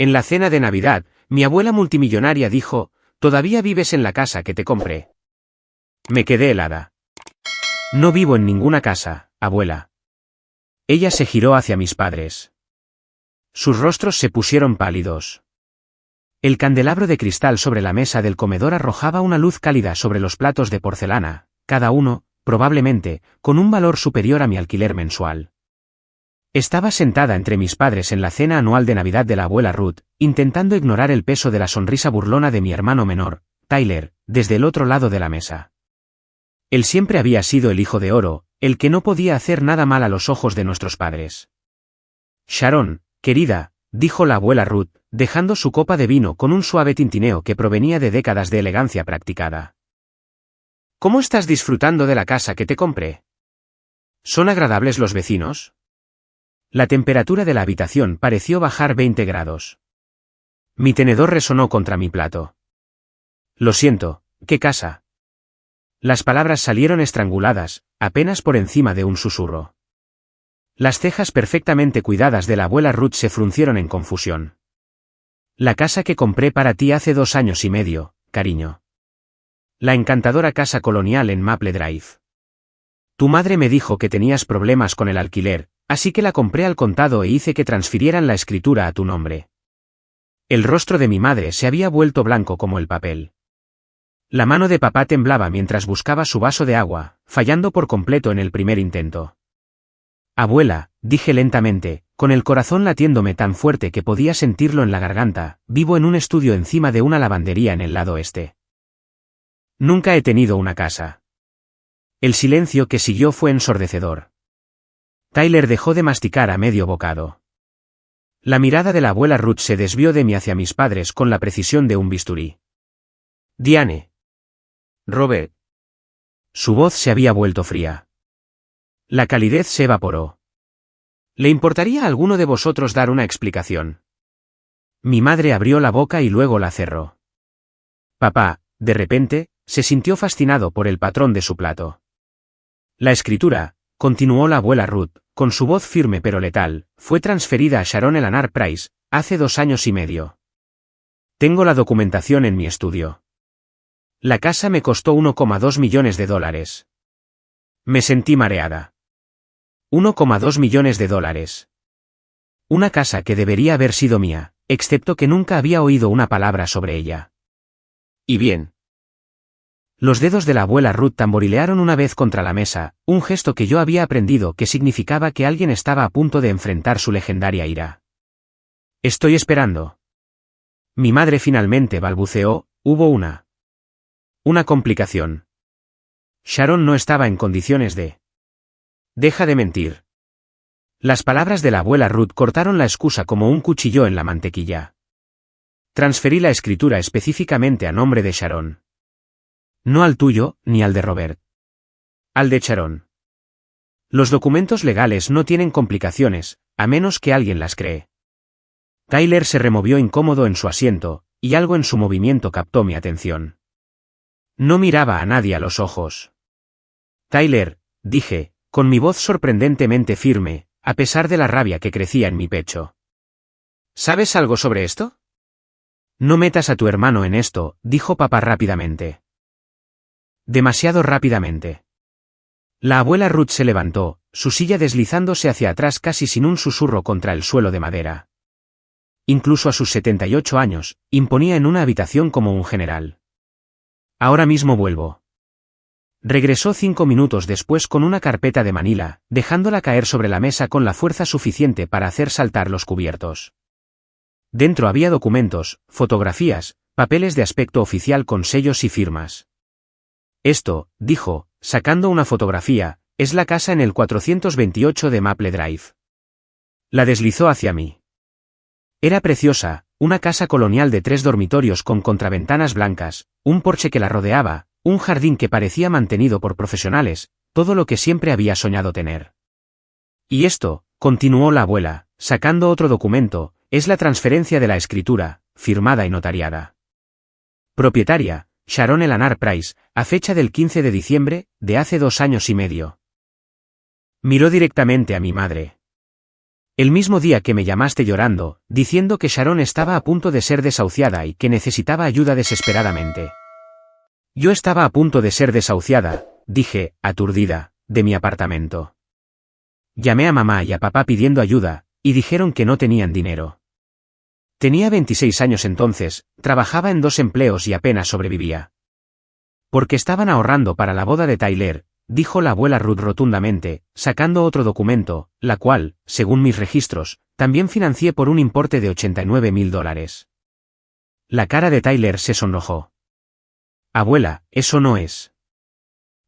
En la cena de Navidad, mi abuela multimillonaria dijo, «¿Todavía vives en la casa que te compré?» Me quedé helada. No vivo en ninguna casa, abuela. Ella se giró hacia mis padres. Sus rostros se pusieron pálidos. El candelabro de cristal sobre la mesa del comedor arrojaba una luz cálida sobre los platos de porcelana, cada uno, probablemente, con un valor superior a mi alquiler mensual. Estaba sentada entre mis padres en la cena anual de Navidad de la abuela Ruth, intentando ignorar el peso de la sonrisa burlona de mi hermano menor, Tyler, desde el otro lado de la mesa. Él siempre había sido el hijo de oro, el que no podía hacer nada mal a los ojos de nuestros padres. Sharon, querida, dijo la abuela Ruth, dejando su copa de vino con un suave tintineo que provenía de décadas de elegancia practicada. ¿Cómo estás disfrutando de la casa que te compré? ¿Son agradables los vecinos? La temperatura de la habitación pareció bajar 20 grados. Mi tenedor resonó contra mi plato. Lo siento, ¿qué casa? Las palabras salieron estranguladas, apenas por encima de un susurro. Las cejas perfectamente cuidadas de la abuela Ruth se fruncieron en confusión. La casa que compré para ti hace 2 años y medio, cariño. La encantadora casa colonial en Maple Drive. Tu madre me dijo que tenías problemas con el alquiler, así que la compré al contado e hice que transfirieran la escritura a tu nombre. El rostro de mi madre se había vuelto blanco como el papel. La mano de papá temblaba mientras buscaba su vaso de agua, fallando por completo en el primer intento. Abuela, dije lentamente, con el corazón latiéndome tan fuerte que podía sentirlo en la garganta, vivo en un estudio encima de una lavandería en el lado este. Nunca he tenido una casa. El silencio que siguió fue ensordecedor. Tyler dejó de masticar a medio bocado. La mirada de la abuela Ruth se desvió de mí hacia mis padres con la precisión de un bisturí. Diane. Robert. Su voz se había vuelto fría. La calidez se evaporó. ¿Le importaría a alguno de vosotros dar una explicación? Mi madre abrió la boca y luego la cerró. Papá, de repente, se sintió fascinado por el patrón de su plato. La escritura, continuó la abuela Ruth, con su voz firme pero letal, fue transferida a Sharon Eleanor Price, hace 2 años y medio. Tengo la documentación en mi estudio. La casa me costó $1,2 millones. Me sentí mareada. $1,2 millones. Una casa que debería haber sido mía, excepto que nunca había oído una palabra sobre ella. ¿Y bien? Los dedos de la abuela Ruth tamborilearon una vez contra la mesa, un gesto que yo había aprendido que significaba que alguien estaba a punto de enfrentar su legendaria ira. Estoy esperando. Mi madre finalmente balbuceó, hubo una complicación. Sharon no estaba en condiciones de... Deja de mentir. Las palabras de la abuela Ruth cortaron la excusa como un cuchillo en la mantequilla. Transferí la escritura específicamente a nombre de Sharon. No al tuyo, ni al de Robert. Al de Sharon. Los documentos legales no tienen complicaciones, a menos que alguien las cree. Tyler se removió incómodo en su asiento, y algo en su movimiento captó mi atención. No miraba a nadie a los ojos. Tyler, dije, con mi voz sorprendentemente firme, a pesar de la rabia que crecía en mi pecho. ¿Sabes algo sobre esto? No metas a tu hermano en esto, dijo papá rápidamente. Demasiado rápidamente. La abuela Ruth se levantó, su silla deslizándose hacia atrás casi sin un susurro contra el suelo de madera. Incluso a sus 78 años, imponía en una habitación como un general. Ahora mismo vuelvo. Regresó 5 minutos después con una carpeta de Manila, dejándola caer sobre la mesa con la fuerza suficiente para hacer saltar los cubiertos. Dentro había documentos, fotografías, papeles de aspecto oficial con sellos y firmas. Esto, dijo, sacando una fotografía, es la casa en el 428 de Maple Drive. La deslizó hacia mí. Era preciosa, una casa colonial de 3 dormitorios con contraventanas blancas, un porche que la rodeaba, un jardín que parecía mantenido por profesionales, todo lo que siempre había soñado tener. Y esto, continuó la abuela, sacando otro documento, es la transferencia de la escritura, firmada y notariada. Propietaria, Sharon Eleanor Price, a fecha del 15 de diciembre, de hace 2 años y medio. Miró directamente a mi madre. El mismo día que me llamaste llorando, diciendo que Sharon estaba a punto de ser desahuciada y que necesitaba ayuda desesperadamente. Yo estaba a punto de ser desahuciada, dije, aturdida, de mi apartamento. Llamé a mamá y a papá pidiendo ayuda, y dijeron que no tenían dinero. Tenía 26 años entonces, trabajaba en 2 empleos y apenas sobrevivía. Porque estaban ahorrando para la boda de Tyler, dijo la abuela Ruth rotundamente, sacando otro documento, la cual, según mis registros, también financié por un importe de $89,000. La cara de Tyler se sonrojó. Abuela, eso no es.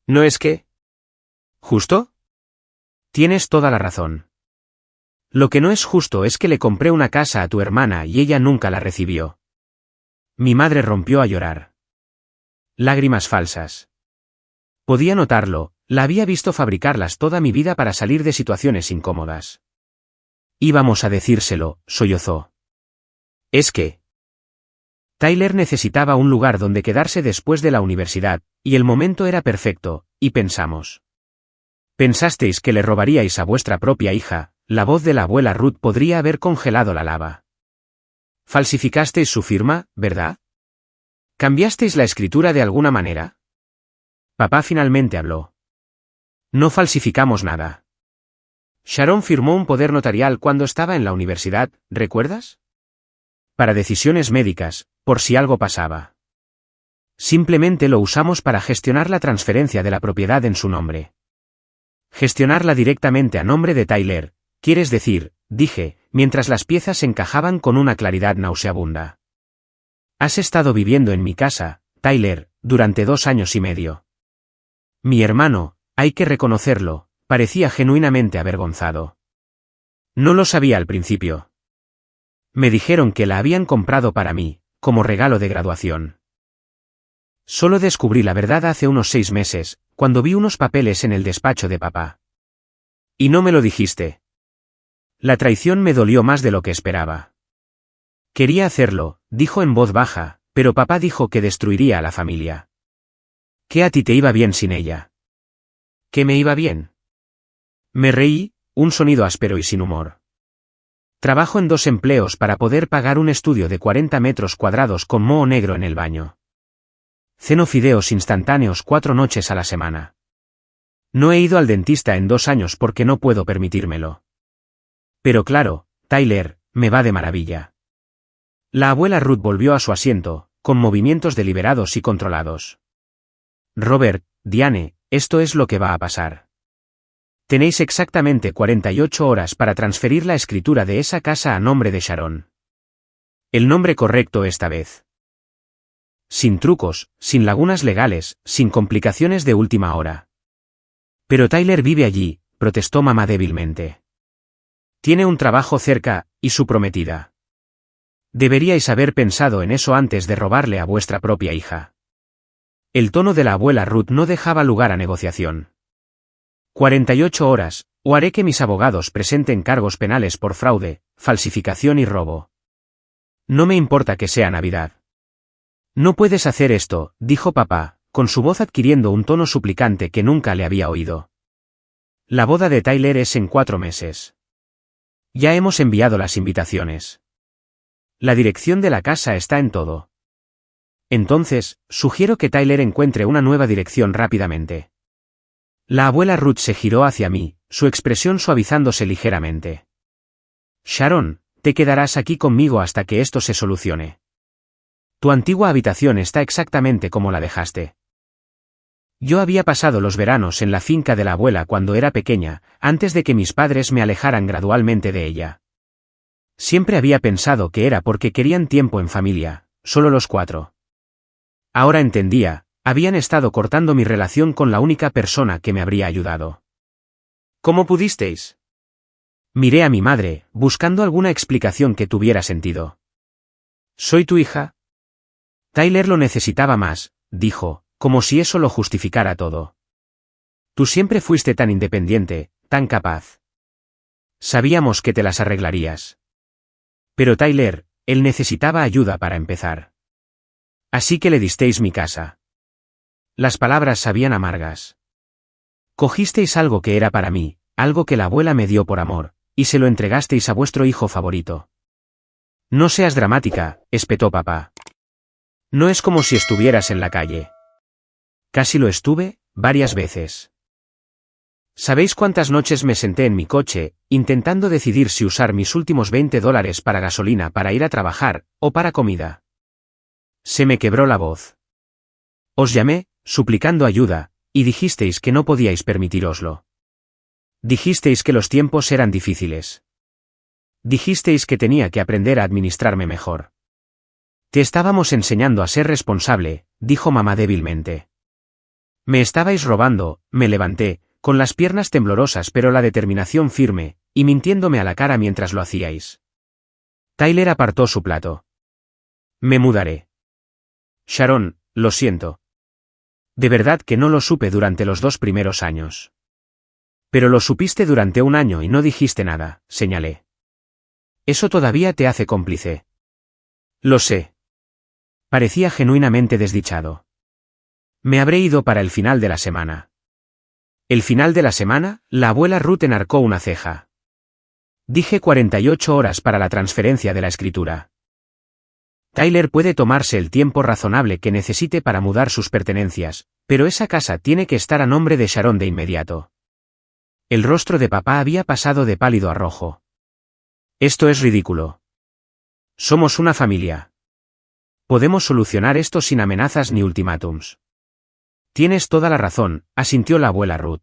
¿No es qué? ¿Justo? Tienes toda la razón. Lo que no es justo es que le compré una casa a tu hermana y ella nunca la recibió. Mi madre rompió a llorar. Lágrimas falsas. Podía notarlo, la había visto fabricarlas toda mi vida para salir de situaciones incómodas. Íbamos a decírselo, sollozó. Es que Tyler necesitaba un lugar donde quedarse después de la universidad, y el momento era perfecto, y pensamos. Pensasteis que le robaríais a vuestra propia hija, la voz de la abuela Ruth podría haber congelado la lava. Falsificasteis su firma, ¿verdad? ¿Cambiasteis la escritura de alguna manera? Papá finalmente habló. No falsificamos nada. Sharon firmó un poder notarial cuando estaba en la universidad, ¿recuerdas? Para decisiones médicas, por si algo pasaba. Simplemente lo usamos para gestionar la transferencia de la propiedad en su nombre. Gestionarla directamente a nombre de Tyler, quieres decir, dije, mientras las piezas encajaban con una claridad nauseabunda. Has estado viviendo en mi casa, Tyler, durante 2 años y medio. Mi hermano, hay que reconocerlo, parecía genuinamente avergonzado. No lo sabía al principio. Me dijeron que la habían comprado para mí, como regalo de graduación. Solo descubrí la verdad hace unos 6 meses, cuando vi unos papeles en el despacho de papá. Y no me lo dijiste. La traición me dolió más de lo que esperaba. Quería hacerlo, dijo en voz baja, pero papá dijo que destruiría a la familia. ¿Qué a ti te iba bien sin ella? ¿Qué me iba bien? Me reí, un sonido áspero y sin humor. Trabajo en 2 empleos para poder pagar un estudio de 40 metros cuadrados con moho negro en el baño. Ceno fideos instantáneos 4 noches a la semana. No he ido al dentista en 2 años porque no puedo permitírmelo. Pero claro, Tyler, me va de maravilla. La abuela Ruth volvió a su asiento, con movimientos deliberados y controlados. Robert, Diane, esto es lo que va a pasar. Tenéis exactamente 48 horas para transferir la escritura de esa casa a nombre de Sharon. El nombre correcto esta vez. Sin trucos, sin lagunas legales, sin complicaciones de última hora. Pero Tyler vive allí, protestó mamá débilmente. Tiene un trabajo cerca, y su prometida. Deberíais haber pensado en eso antes de robarle a vuestra propia hija. El tono de la abuela Ruth no dejaba lugar a negociación. 48 horas, o haré que mis abogados presenten cargos penales por fraude, falsificación y robo. No me importa que sea Navidad. No puedes hacer esto, dijo papá, con su voz adquiriendo un tono suplicante que nunca le había oído. La boda de Tyler es en 4 meses. Ya hemos enviado las invitaciones. La dirección de la casa está en todo. Entonces, sugiero que Tyler encuentre una nueva dirección rápidamente. La abuela Ruth se giró hacia mí, su expresión suavizándose ligeramente. Sharon, te quedarás aquí conmigo hasta que esto se solucione. Tu antigua habitación está exactamente como la dejaste. Yo había pasado los veranos en la finca de la abuela cuando era pequeña, antes de que mis padres me alejaran gradualmente de ella. Siempre había pensado que era porque querían tiempo en familia, solo los 4. Ahora entendía, habían estado cortando mi relación con la única persona que me habría ayudado. ¿Cómo pudisteis? Miré a mi madre, buscando alguna explicación que tuviera sentido. ¿Soy tu hija? Tyler lo necesitaba más, dijo, como si eso lo justificara todo. Tú siempre fuiste tan independiente, tan capaz. Sabíamos que te las arreglarías. Pero Tyler, él necesitaba ayuda para empezar. Así que le disteis mi casa. Las palabras sabían amargas. Cogisteis algo que era para mí, algo que la abuela me dio por amor, y se lo entregasteis a vuestro hijo favorito. No seas dramática, espetó papá. No es como si estuvieras en la calle. Casi lo estuve, varias veces. ¿Sabéis cuántas noches me senté en mi coche, intentando decidir si usar mis últimos $20 para gasolina para ir a trabajar, o para comida? Se me quebró la voz. Os llamé, suplicando ayuda, y dijisteis que no podíais permitiroslo. Dijisteis que los tiempos eran difíciles. Dijisteis que tenía que aprender a administrarme mejor. Te estábamos enseñando a ser responsable, dijo mamá débilmente. Me estabais robando, me levanté, con las piernas temblorosas pero la determinación firme, y mintiéndome a la cara mientras lo hacíais. Tyler apartó su plato. Me mudaré. Sharon, lo siento. De verdad que no lo supe durante los 2 primeros años. Pero lo supiste durante 1 año y no dijiste nada, señalé. Eso todavía te hace cómplice. Lo sé. Parecía genuinamente desdichado. Me habré ido para el final de la semana. ¿El final de la semana? La abuela Ruth enarcó una ceja. Dije 48 horas para la transferencia de la escritura. Tyler puede tomarse el tiempo razonable que necesite para mudar sus pertenencias, pero esa casa tiene que estar a nombre de Sharon de inmediato. El rostro de papá había pasado de pálido a rojo. Esto es ridículo. Somos una familia. Podemos solucionar esto sin amenazas ni ultimátums. Tienes toda la razón, asintió la abuela Ruth.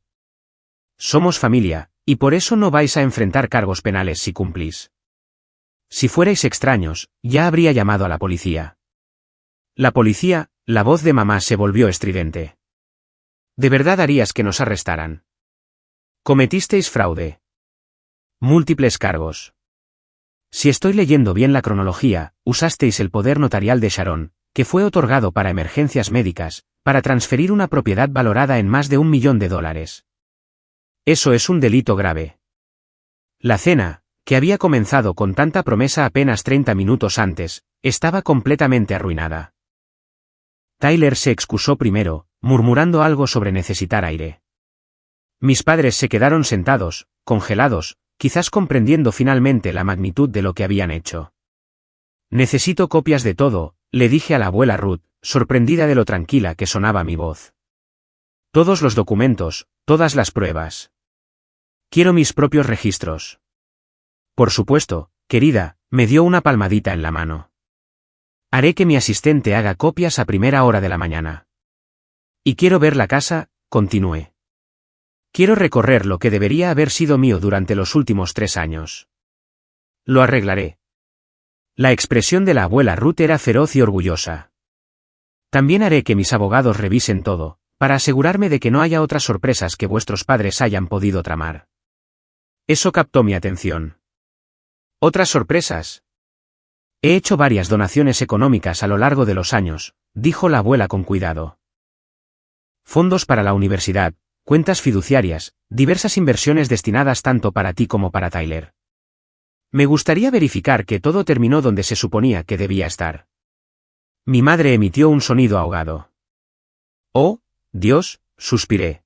Somos familia, y por eso no vais a enfrentar cargos penales si cumplís. Si fuerais extraños, ya habría llamado a la policía. La policía, la voz de mamá se volvió estridente. ¿De verdad harías que nos arrestaran? Cometisteis fraude. Múltiples cargos. Si estoy leyendo bien la cronología, usasteis el poder notarial de Sharon, que fue otorgado para emergencias médicas, para transferir una propiedad valorada en más de $1 millón. Eso es un delito grave. La cena, que había comenzado con tanta promesa apenas 30 minutos antes, estaba completamente arruinada. Tyler se excusó primero, murmurando algo sobre necesitar aire. Mis padres se quedaron sentados, congelados, quizás comprendiendo finalmente la magnitud de lo que habían hecho. Necesito copias de todo, le dije a la abuela Ruth, sorprendida de lo tranquila que sonaba mi voz. Todos los documentos, todas las pruebas. Quiero mis propios registros. Por supuesto, querida, me dio una palmadita en la mano. Haré que mi asistente haga copias a primera hora de la mañana. Y quiero ver la casa, continué. Quiero recorrer lo que debería haber sido mío durante los últimos 3 años. Lo arreglaré. La expresión de la abuela Ruth era feroz y orgullosa. También haré que mis abogados revisen todo, para asegurarme de que no haya otras sorpresas que vuestros padres hayan podido tramar. Eso captó mi atención. ¿Otras sorpresas? He hecho varias donaciones económicas a lo largo de los años, dijo la abuela con cuidado. Fondos para la universidad, cuentas fiduciarias, diversas inversiones destinadas tanto para ti como para Tyler. Me gustaría verificar que todo terminó donde se suponía que debía estar. Mi madre emitió un sonido ahogado. Oh, Dios, suspiré.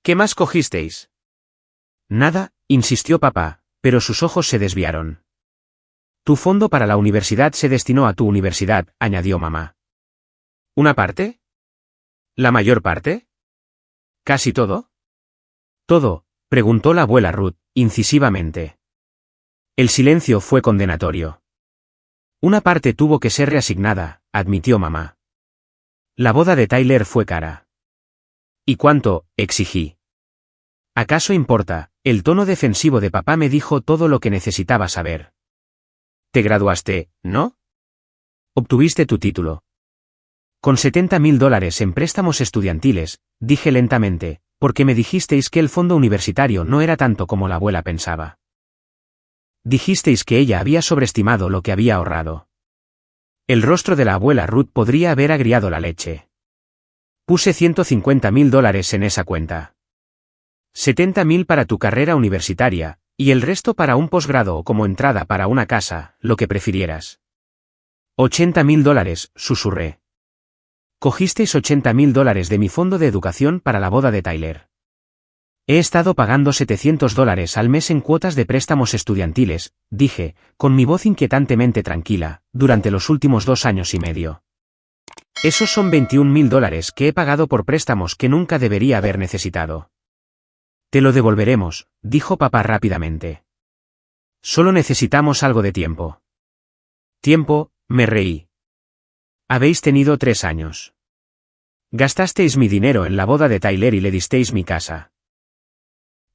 ¿Qué más cogisteis? Nada, insistió papá, pero sus ojos se desviaron. Tu fondo para la universidad se destinó a tu universidad, añadió mamá. ¿Una parte? ¿La mayor parte? ¿Casi todo? ¿Todo?, preguntó la abuela Ruth, incisivamente. El silencio fue condenatorio. Una parte tuvo que ser reasignada, admitió mamá. La boda de Tyler fue cara. ¿Y cuánto?, exigí. ¿Acaso importa? El tono defensivo de papá me dijo todo lo que necesitaba saber. Te graduaste, ¿no? Obtuviste tu título. Con $70.000 en préstamos estudiantiles, dije lentamente, porque me dijisteis que el fondo universitario no era tanto como la abuela pensaba. Dijisteis que ella había sobreestimado lo que había ahorrado. El rostro de la abuela Ruth podría haber agriado la leche. Puse $150.000 en esa cuenta. 70.000 para tu carrera universitaria, y el resto para un posgrado o como entrada para una casa, lo que prefirieras. $80.000, susurré. Cogisteis $80.000 de mi fondo de educación para la boda de Tyler. He estado pagando $700 al mes en cuotas de préstamos estudiantiles, dije, con mi voz inquietantemente tranquila, durante los últimos 2 años y medio. Esos son $21.000 que he pagado por préstamos que nunca debería haber necesitado. Te lo devolveremos, dijo papá rápidamente. Solo necesitamos algo de tiempo. Tiempo, me reí. Habéis tenido 3 años. Gastasteis mi dinero en la boda de Tyler y le disteis mi casa.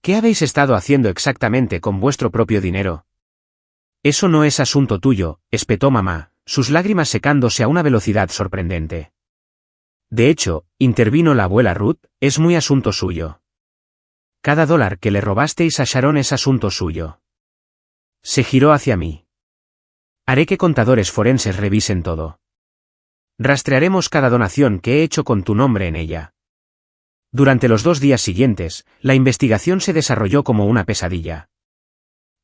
¿Qué habéis estado haciendo exactamente con vuestro propio dinero? Eso no es asunto tuyo, espetó mamá, sus lágrimas secándose a una velocidad sorprendente. De hecho, intervino la abuela Ruth, es muy asunto suyo. Cada dólar que le robasteis a Sharon es asunto suyo. Se giró hacia mí. Haré que contadores forenses revisen todo. Rastrearemos cada donación que he hecho con tu nombre en ella. Durante los 2 días siguientes, la investigación se desarrolló como una pesadilla.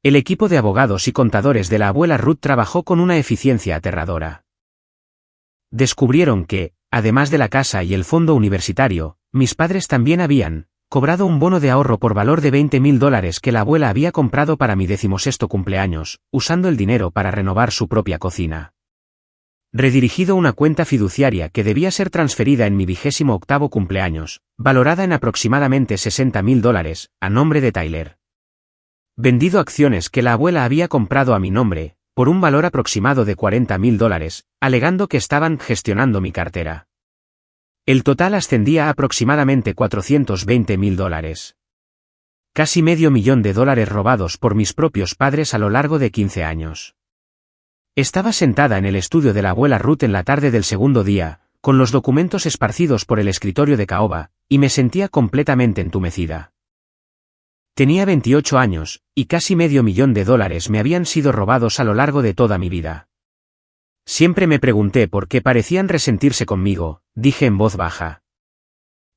El equipo de abogados y contadores de la abuela Ruth trabajó con una eficiencia aterradora. Descubrieron que, además de la casa y el fondo universitario, mis padres también habían cobrado un bono de ahorro por valor de $20.000 que la abuela había comprado para mi 16º cumpleaños, usando el dinero para renovar su propia cocina. Redirigido una cuenta fiduciaria que debía ser transferida en mi 28º cumpleaños, valorada en aproximadamente $60.000, a nombre de Tyler. Vendido acciones que la abuela había comprado a mi nombre, por un valor aproximado de $40.000, alegando que estaban gestionando mi cartera. El total ascendía a aproximadamente $420.000. Casi $500,000 robados por mis propios padres a lo largo de 15 años. Estaba sentada en el estudio de la abuela Ruth en la tarde del segundo día, con los documentos esparcidos por el escritorio de caoba, y me sentía completamente entumecida. Tenía 28 años, y casi $500,000 me habían sido robados a lo largo de toda mi vida. Siempre me pregunté por qué parecían resentirse conmigo, dije en voz baja.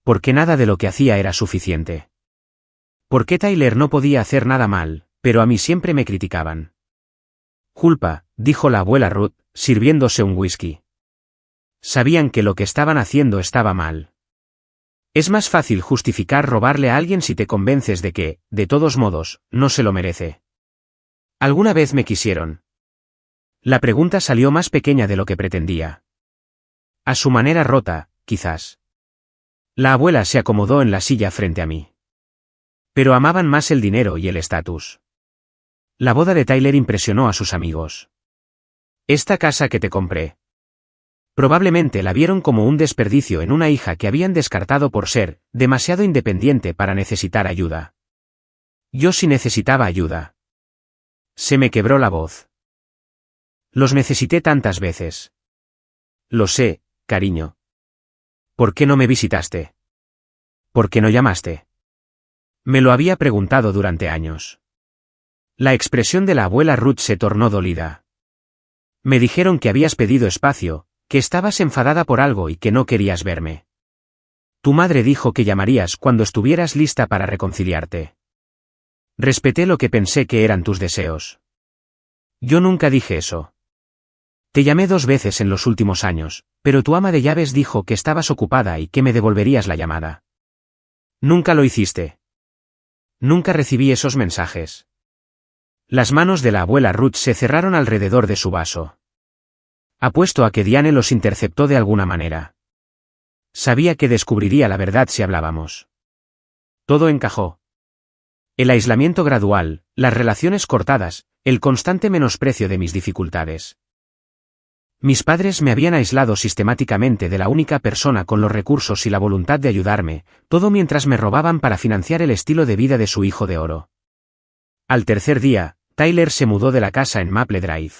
Porque nada de lo que hacía era suficiente. ¿Por qué Tyler no podía hacer nada mal, pero a mí siempre me criticaban? Culpa, dijo la abuela Ruth, sirviéndose un whisky. Sabían que lo que estaban haciendo estaba mal. Es más fácil justificar robarle a alguien si te convences de que, de todos modos, no se lo merece. ¿Alguna vez me quisieron? La pregunta salió más pequeña de lo que pretendía. A su manera rota, quizás. La abuela se acomodó en la silla frente a mí. Pero amaban más el dinero y el estatus. La boda de Tyler impresionó a sus amigos. Esta casa que te compré. Probablemente la vieron como un desperdicio en una hija que habían descartado por ser demasiado independiente para necesitar ayuda. Yo sí necesitaba ayuda. Se me quebró la voz. Los necesité tantas veces. Lo sé, cariño. ¿Por qué no me visitaste? ¿Por qué no llamaste? Me lo había preguntado durante años. La expresión de la abuela Ruth se tornó dolida. Me dijeron que habías pedido espacio, que estabas enfadada por algo y que no querías verme. Tu madre dijo que llamarías cuando estuvieras lista para reconciliarte. Respeté lo que pensé que eran tus deseos. Yo nunca dije eso. Te llamé 2 veces en los últimos años, pero tu ama de llaves dijo que estabas ocupada y que me devolverías la llamada. Nunca lo hiciste. Nunca recibí esos mensajes. Las manos de la abuela Ruth se cerraron alrededor de su vaso. Apuesto a que Diane los interceptó de alguna manera. Sabía que descubriría la verdad si hablábamos. Todo encajó. El aislamiento gradual, las relaciones cortadas, el constante menosprecio de mis dificultades. Mis padres me habían aislado sistemáticamente de la única persona con los recursos y la voluntad de ayudarme, todo mientras me robaban para financiar el estilo de vida de su hijo de oro. Al tercer día, Tyler se mudó de la casa en Maple Drive.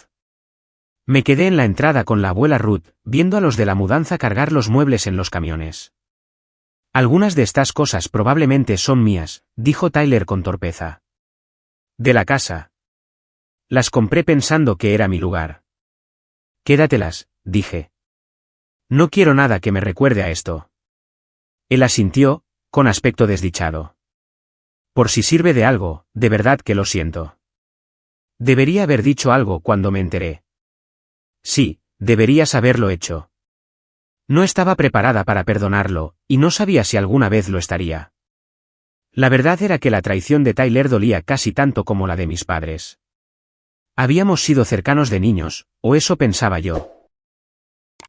Me quedé en la entrada con la abuela Ruth, viendo a los de la mudanza cargar los muebles en los camiones. Algunas de estas cosas probablemente son mías, dijo Tyler con torpeza. De la casa. Las compré pensando que era mi lugar. Quédatelas, dije. No quiero nada que me recuerde a esto. Él asintió, con aspecto desdichado. Por si sirve de algo, de verdad que lo siento. Debería haber dicho algo cuando me enteré. Sí, deberías haberlo hecho. No estaba preparada para perdonarlo, y no sabía si alguna vez lo estaría. La verdad era que la traición de Tyler dolía casi tanto como la de mis padres. Habíamos sido cercanos de niños, o eso pensaba yo.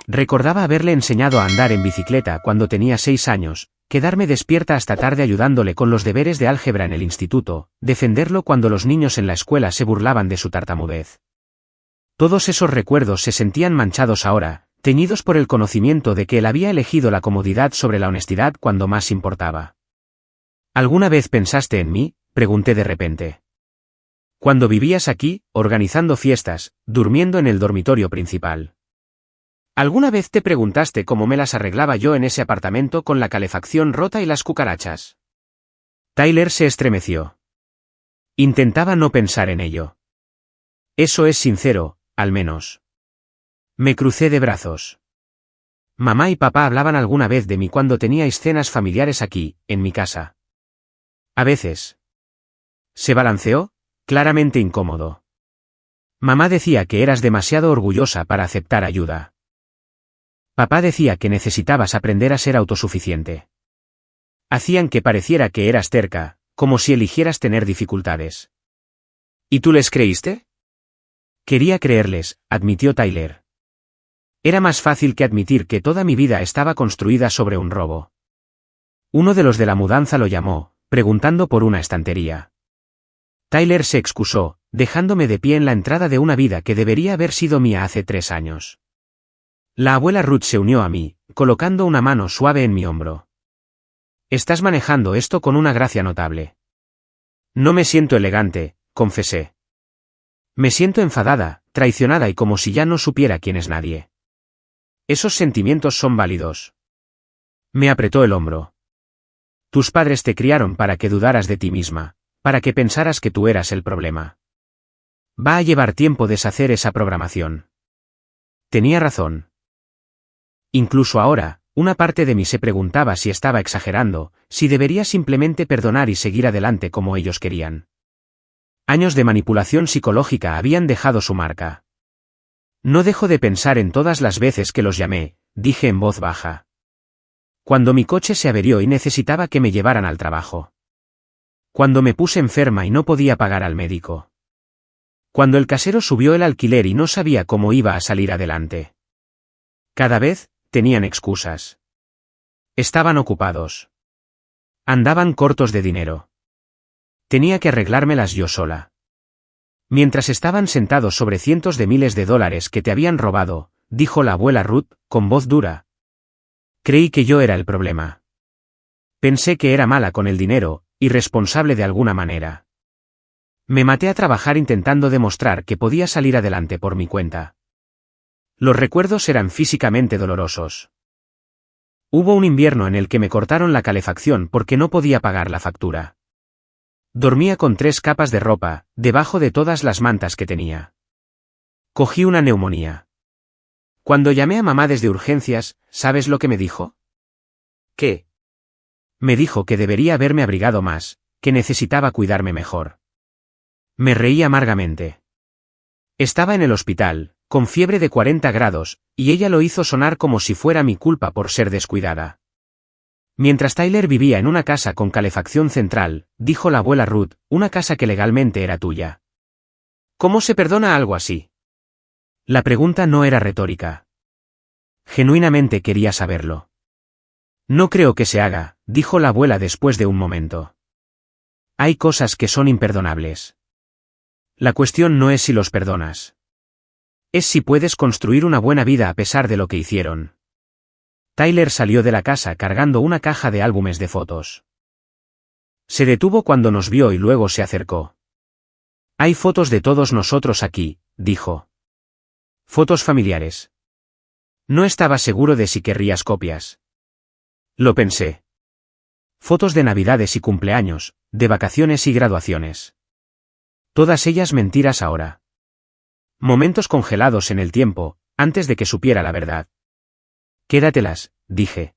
Recordaba haberle enseñado a andar en bicicleta cuando tenía 6 años, quedarme despierta hasta tarde ayudándole con los deberes de álgebra en el instituto, defenderlo cuando los niños en la escuela se burlaban de su tartamudez. Todos esos recuerdos se sentían manchados ahora, teñidos por el conocimiento de que él había elegido la comodidad sobre la honestidad cuando más importaba. ¿Alguna vez pensaste en mí?, pregunté de repente. Cuando vivías aquí, organizando fiestas, durmiendo en el dormitorio principal. ¿Alguna vez te preguntaste cómo me las arreglaba yo en ese apartamento con la calefacción rota y las cucarachas? Tyler se estremeció. Intentaba no pensar en ello. Eso es sincero, al menos. Me crucé de brazos. Mamá y papá hablaban alguna vez de mí cuando teníais cenas familiares aquí, en mi casa. A veces. Se balanceó, claramente incómodo. Mamá decía que eras demasiado orgullosa para aceptar ayuda. Papá decía que necesitabas aprender a ser autosuficiente. Hacían que pareciera que eras terca, como si eligieras tener dificultades. ¿Y tú les creíste? Quería creerles, admitió Tyler. Era más fácil que admitir que toda mi vida estaba construida sobre un robo. Uno de los de la mudanza lo llamó, preguntando por una estantería. Tyler se excusó, dejándome de pie en la entrada de una vida que debería haber sido mía hace 3 años. La abuela Ruth se unió a mí, colocando una mano suave en mi hombro. Estás manejando esto con una gracia notable. No me siento elegante, confesé. Me siento enfadada, traicionada y como si ya no supiera quién es nadie. Esos sentimientos son válidos. Me apretó el hombro. Tus padres te criaron para que dudaras de ti misma, para que pensaras que tú eras el problema. Va a llevar tiempo deshacer esa programación. Tenía razón. Incluso ahora, una parte de mí se preguntaba si estaba exagerando, si debería simplemente perdonar y seguir adelante como ellos querían. Años de manipulación psicológica habían dejado su marca. No dejo de pensar en todas las veces que los llamé, dije en voz baja. Cuando mi coche se averió y necesitaba que me llevaran al trabajo. Cuando me puse enferma y no podía pagar al médico. Cuando el casero subió el alquiler y no sabía cómo iba a salir adelante. Cada vez, tenían excusas. Estaban ocupados. Andaban cortos de dinero. Tenía que arreglármelas yo sola. Mientras estaban sentados sobre cientos de miles de dólares que te habían robado, dijo la abuela Ruth, con voz dura. Creí que yo era el problema. Pensé que era mala con el dinero, irresponsable de alguna manera. Me maté a trabajar intentando demostrar que podía salir adelante por mi cuenta. Los recuerdos eran físicamente dolorosos. Hubo un invierno en el que me cortaron la calefacción porque no podía pagar la factura. Dormía con 3 capas de ropa, debajo de todas las mantas que tenía. Cogí una neumonía. Cuando llamé a mamá desde urgencias, ¿sabes lo que me dijo? ¿Qué? Me dijo que debería haberme abrigado más, que necesitaba cuidarme mejor. Me reí amargamente. Estaba en el hospital, con fiebre de 40 grados, y ella lo hizo sonar como si fuera mi culpa por ser descuidada. Mientras Tyler vivía en una casa con calefacción central, dijo la abuela Ruth, una casa que legalmente era tuya. ¿Cómo se perdona algo así? La pregunta no era retórica. Genuinamente quería saberlo. No creo que se haga, dijo la abuela después de un momento. Hay cosas que son imperdonables. La cuestión no es si los perdonas. Es si puedes construir una buena vida a pesar de lo que hicieron. Tyler salió de la casa cargando una caja de álbumes de fotos. Se detuvo cuando nos vio y luego se acercó. Hay fotos de todos nosotros aquí, dijo. Fotos familiares. No estaba seguro de si querrías copias. Lo pensé. Fotos de Navidades y cumpleaños, de vacaciones y graduaciones. Todas ellas mentiras ahora. Momentos congelados en el tiempo, antes de que supiera la verdad. Quédatelas, dije.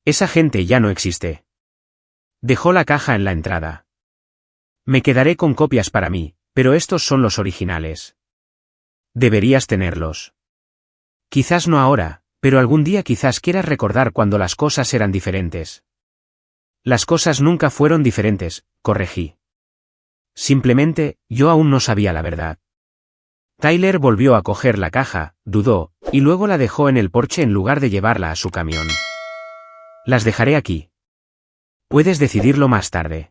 Esa gente ya no existe. Dejó la caja en la entrada. Me quedaré con copias para mí, pero estos son los originales. Deberías tenerlos. Quizás no ahora, pero algún día quizás quieras recordar cuando las cosas eran diferentes. Las cosas nunca fueron diferentes, corregí. Simplemente, yo aún no sabía la verdad. Tyler volvió a coger la caja, dudó, y luego la dejó en el porche en lugar de llevarla a su camión. Las dejaré aquí. Puedes decidirlo más tarde.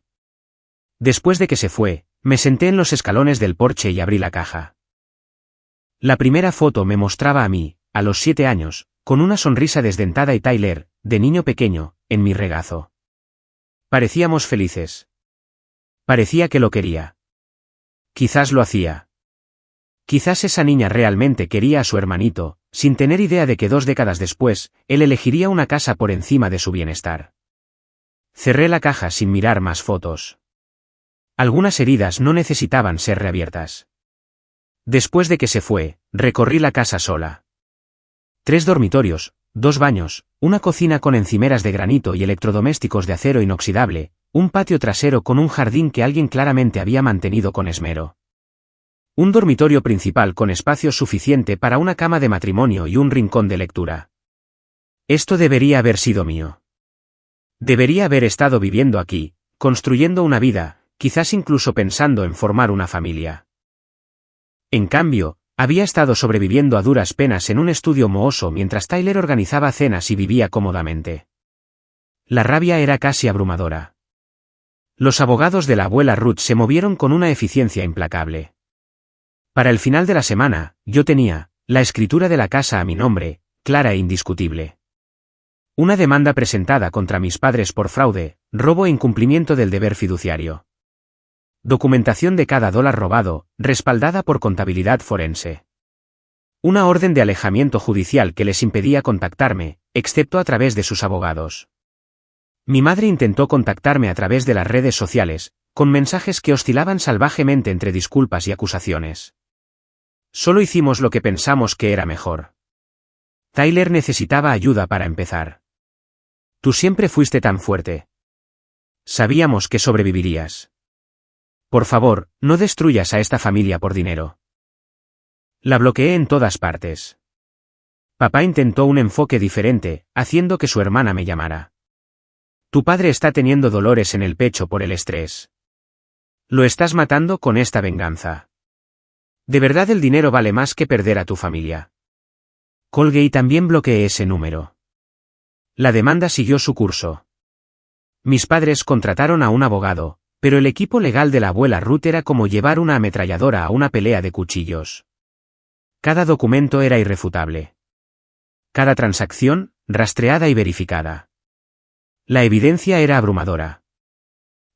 Después de que se fue, me senté en los escalones del porche y abrí la caja. La primera foto me mostraba a mí, a los 7 años, con una sonrisa desdentada y Tyler, de niño pequeño, en mi regazo. Parecíamos felices. Parecía que lo quería. Quizás lo hacía. Quizás esa niña realmente quería a su hermanito, sin tener idea de que 2 décadas después, él elegiría una casa por encima de su bienestar. Cerré la caja sin mirar más fotos. Algunas heridas no necesitaban ser reabiertas. Después de que se fue, recorrí la casa sola. 3 dormitorios, 2 baños, una cocina con encimeras de granito y electrodomésticos de acero inoxidable, un patio trasero con un jardín que alguien claramente había mantenido con esmero. Un dormitorio principal con espacio suficiente para una cama de matrimonio y un rincón de lectura. Esto debería haber sido mío. Debería haber estado viviendo aquí, construyendo una vida, quizás incluso pensando en formar una familia. En cambio, había estado sobreviviendo a duras penas en un estudio mohoso mientras Tyler organizaba cenas y vivía cómodamente. La rabia era casi abrumadora. Los abogados de la abuela Ruth se movieron con una eficiencia implacable. Para el final de la semana, yo tenía la escritura de la casa a mi nombre, clara e indiscutible. Una demanda presentada contra mis padres por fraude, robo e incumplimiento del deber fiduciario. Documentación de cada dólar robado, respaldada por contabilidad forense. Una orden de alejamiento judicial que les impedía contactarme, excepto a través de sus abogados. Mi madre intentó contactarme a través de las redes sociales, con mensajes que oscilaban salvajemente entre disculpas y acusaciones. Solo hicimos lo que pensamos que era mejor. Tyler necesitaba ayuda para empezar. Tú siempre fuiste tan fuerte. Sabíamos que sobrevivirías. Por favor, no destruyas a esta familia por dinero. La bloqueé en todas partes. Papá intentó un enfoque diferente, haciendo que su hermana me llamara. Tu padre está teniendo dolores en el pecho por el estrés. Lo estás matando con esta venganza. ¿De verdad el dinero vale más que perder a tu familia? Colgué y también bloqueé ese número. La demanda siguió su curso. Mis padres contrataron a un abogado, pero el equipo legal de la abuela Ruth era como llevar una ametralladora a una pelea de cuchillos. Cada documento era irrefutable. Cada transacción, rastreada y verificada. La evidencia era abrumadora.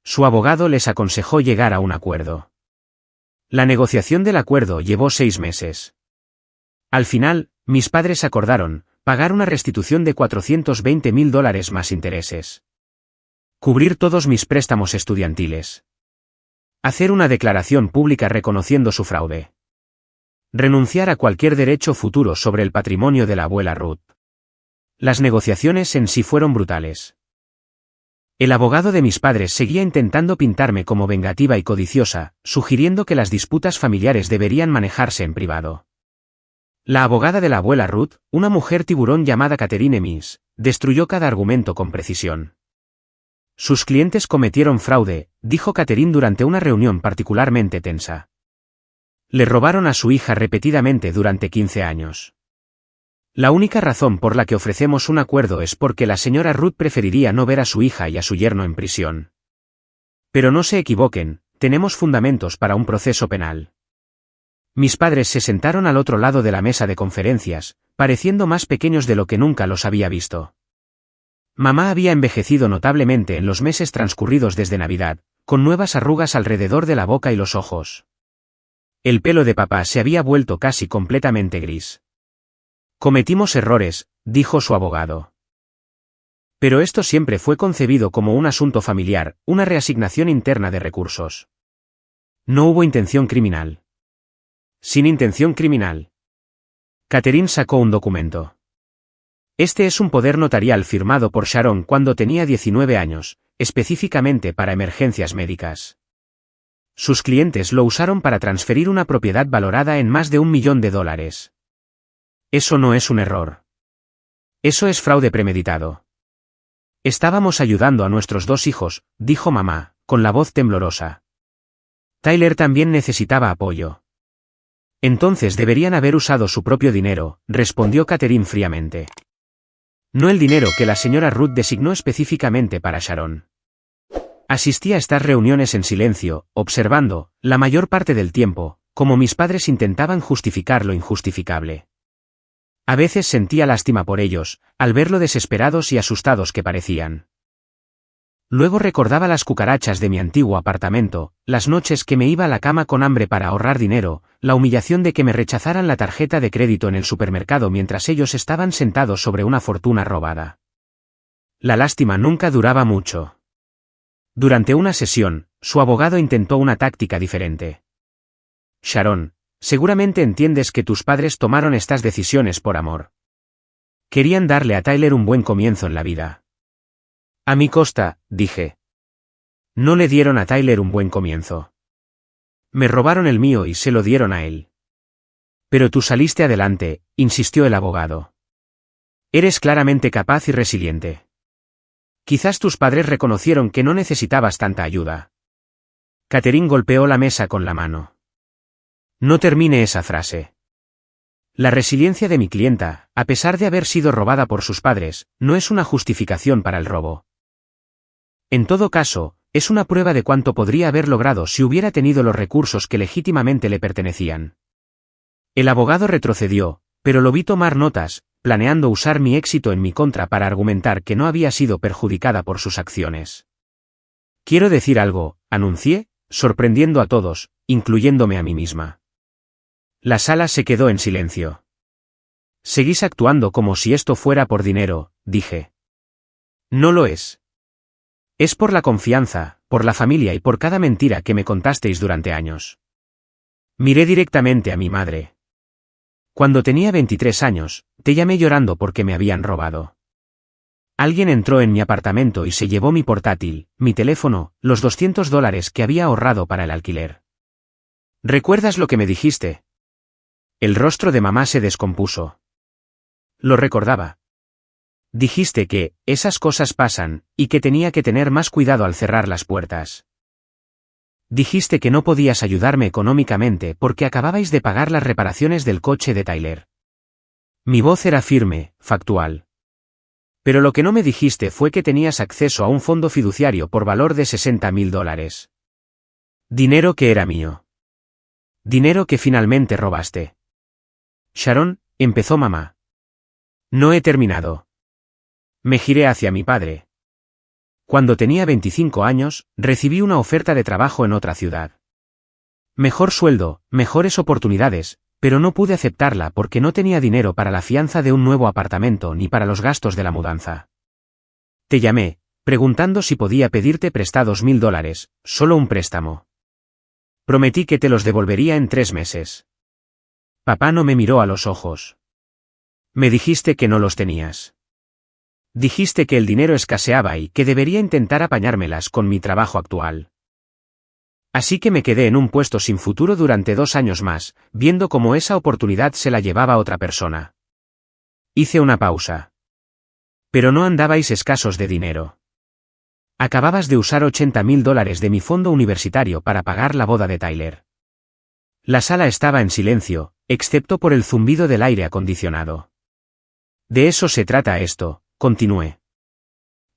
Su abogado les aconsejó llegar a un acuerdo. La negociación del acuerdo llevó 6 meses. Al final, mis padres acordaron pagar una restitución de $420,000 más intereses. Cubrir todos mis préstamos estudiantiles. Hacer una declaración pública reconociendo su fraude. Renunciar a cualquier derecho futuro sobre el patrimonio de la abuela Ruth. Las negociaciones en sí fueron brutales. El abogado de mis padres seguía intentando pintarme como vengativa y codiciosa, sugiriendo que las disputas familiares deberían manejarse en privado. La abogada de la abuela Ruth, una mujer tiburón llamada Catherine Emmons, destruyó cada argumento con precisión. Sus clientes cometieron fraude, dijo Catherine durante una reunión particularmente tensa. Le robaron a su hija repetidamente durante 15 años. La única razón por la que ofrecemos un acuerdo es porque la señora Ruth preferiría no ver a su hija y a su yerno en prisión. Pero no se equivoquen, tenemos fundamentos para un proceso penal. Mis padres se sentaron al otro lado de la mesa de conferencias, pareciendo más pequeños de lo que nunca los había visto. Mamá había envejecido notablemente en los meses transcurridos desde Navidad, con nuevas arrugas alrededor de la boca y los ojos. El pelo de papá se había vuelto casi completamente gris. Cometimos errores, dijo su abogado. Pero esto siempre fue concebido como un asunto familiar, una reasignación interna de recursos. No hubo intención criminal. Sin intención criminal. Catherine sacó un documento. Este es un poder notarial firmado por Sharon cuando tenía 19 años, específicamente para emergencias médicas. Sus clientes lo usaron para transferir una propiedad valorada en más de $1 millón. Eso no es un error. Eso es fraude premeditado. Estábamos ayudando a nuestros 2 hijos, dijo mamá, con la voz temblorosa. Tyler también necesitaba apoyo. Entonces deberían haber usado su propio dinero, respondió Catherine fríamente. No el dinero que la señora Ruth designó específicamente para Sharon. Asistí a estas reuniones en silencio, observando, la mayor parte del tiempo, cómo mis padres intentaban justificar lo injustificable. A veces sentía lástima por ellos, al ver lo desesperados y asustados que parecían. Luego recordaba las cucarachas de mi antiguo apartamento, las noches que me iba a la cama con hambre para ahorrar dinero, la humillación de que me rechazaran la tarjeta de crédito en el supermercado mientras ellos estaban sentados sobre una fortuna robada. La lástima nunca duraba mucho. Durante una sesión, su abogado intentó una táctica diferente. Sharon, seguramente entiendes que tus padres tomaron estas decisiones por amor. Querían darle a Tyler un buen comienzo en la vida. A mi costa, dije. No le dieron a Tyler un buen comienzo. Me robaron el mío y se lo dieron a él. Pero tú saliste adelante, insistió el abogado. Eres claramente capaz y resiliente. Quizás tus padres reconocieron que no necesitabas tanta ayuda. Catherine golpeó la mesa con la mano. No termine esa frase. La resiliencia de mi clienta, a pesar de haber sido robada por sus padres, no es una justificación para el robo. En todo caso, es una prueba de cuánto podría haber logrado si hubiera tenido los recursos que legítimamente le pertenecían. El abogado retrocedió, pero lo vi tomar notas, planeando usar mi éxito en mi contra para argumentar que no había sido perjudicada por sus acciones. Quiero decir algo, anuncié, sorprendiendo a todos, incluyéndome a mí misma. La sala se quedó en silencio. Seguís actuando como si esto fuera por dinero, dije. No lo es. Es por la confianza, por la familia y por cada mentira que me contasteis durante años. Miré directamente a mi madre. Cuando tenía 23 años, te llamé llorando porque me habían robado. Alguien entró en mi apartamento y se llevó mi portátil, mi teléfono, los $200 que había ahorrado para el alquiler. ¿Recuerdas lo que me dijiste? El rostro de mamá se descompuso. Lo recordaba. Dijiste que, esas cosas pasan, y que tenía que tener más cuidado al cerrar las puertas. Dijiste que no podías ayudarme económicamente porque acababais de pagar las reparaciones del coche de Tyler. Mi voz era firme, factual. Pero lo que no me dijiste fue que tenías acceso a un fondo fiduciario por valor de $60,000. Dinero que era mío. Dinero que finalmente robaste. Sharon, empezó mamá. No he terminado. Me giré hacia mi padre. Cuando tenía 25 años, recibí una oferta de trabajo en otra ciudad. Mejor sueldo, mejores oportunidades, pero no pude aceptarla porque no tenía dinero para la fianza de un nuevo apartamento ni para los gastos de la mudanza. Te llamé, preguntando si podía pedirte prestados $1,000, solo un préstamo. Prometí que te los devolvería en 3 meses. Papá no me miró a los ojos. Me dijiste que no los tenías. Dijiste que el dinero escaseaba y que debería intentar apañármelas con mi trabajo actual. Así que me quedé en un puesto sin futuro durante 2 años más, viendo cómo esa oportunidad se la llevaba otra persona. Hice una pausa. Pero no andabais escasos de dinero. Acababas de usar $80,000 de mi fondo universitario para pagar la boda de Tyler. La sala estaba en silencio, excepto por el zumbido del aire acondicionado. De eso se trata esto, continué.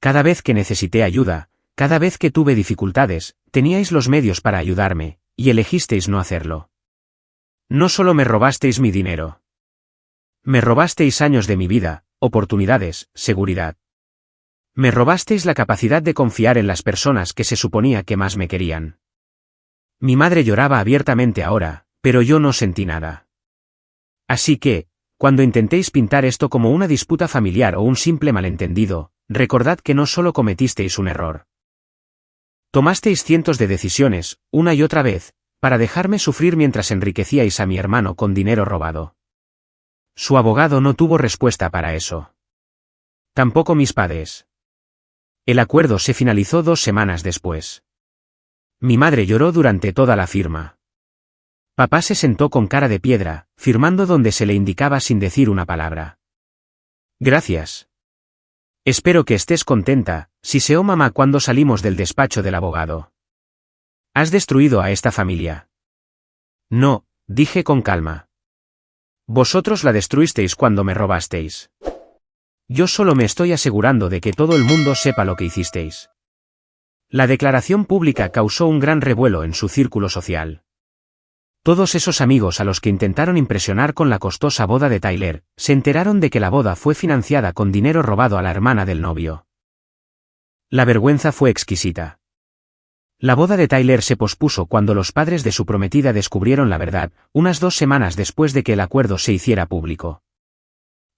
Cada vez que necesité ayuda, cada vez que tuve dificultades, teníais los medios para ayudarme, y elegisteis no hacerlo. No solo me robasteis mi dinero. Me robasteis años de mi vida, oportunidades, seguridad. Me robasteis la capacidad de confiar en las personas que se suponía que más me querían. Mi madre lloraba abiertamente ahora, pero yo no sentí nada. Así que, cuando intentéis pintar esto como una disputa familiar o un simple malentendido, recordad que no solo cometisteis un error. Tomasteis cientos de decisiones, una y otra vez, para dejarme sufrir mientras enriquecíais a mi hermano con dinero robado. Su abogado no tuvo respuesta para eso. Tampoco mis padres. El acuerdo se finalizó 2 semanas después. Mi madre lloró durante toda la firma. Papá se sentó con cara de piedra, firmando donde se le indicaba sin decir una palabra. Gracias. Espero que estés contenta, siseó mamá cuando salimos del despacho del abogado. Has destruido a esta familia. No, dije con calma. Vosotros la destruisteis cuando me robasteis. Yo solo me estoy asegurando de que todo el mundo sepa lo que hicisteis. La declaración pública causó un gran revuelo en su círculo social. Todos esos amigos a los que intentaron impresionar con la costosa boda de Tyler, se enteraron de que la boda fue financiada con dinero robado a la hermana del novio. La vergüenza fue exquisita. La boda de Tyler se pospuso cuando los padres de su prometida descubrieron la verdad, unas 2 semanas después de que el acuerdo se hiciera público.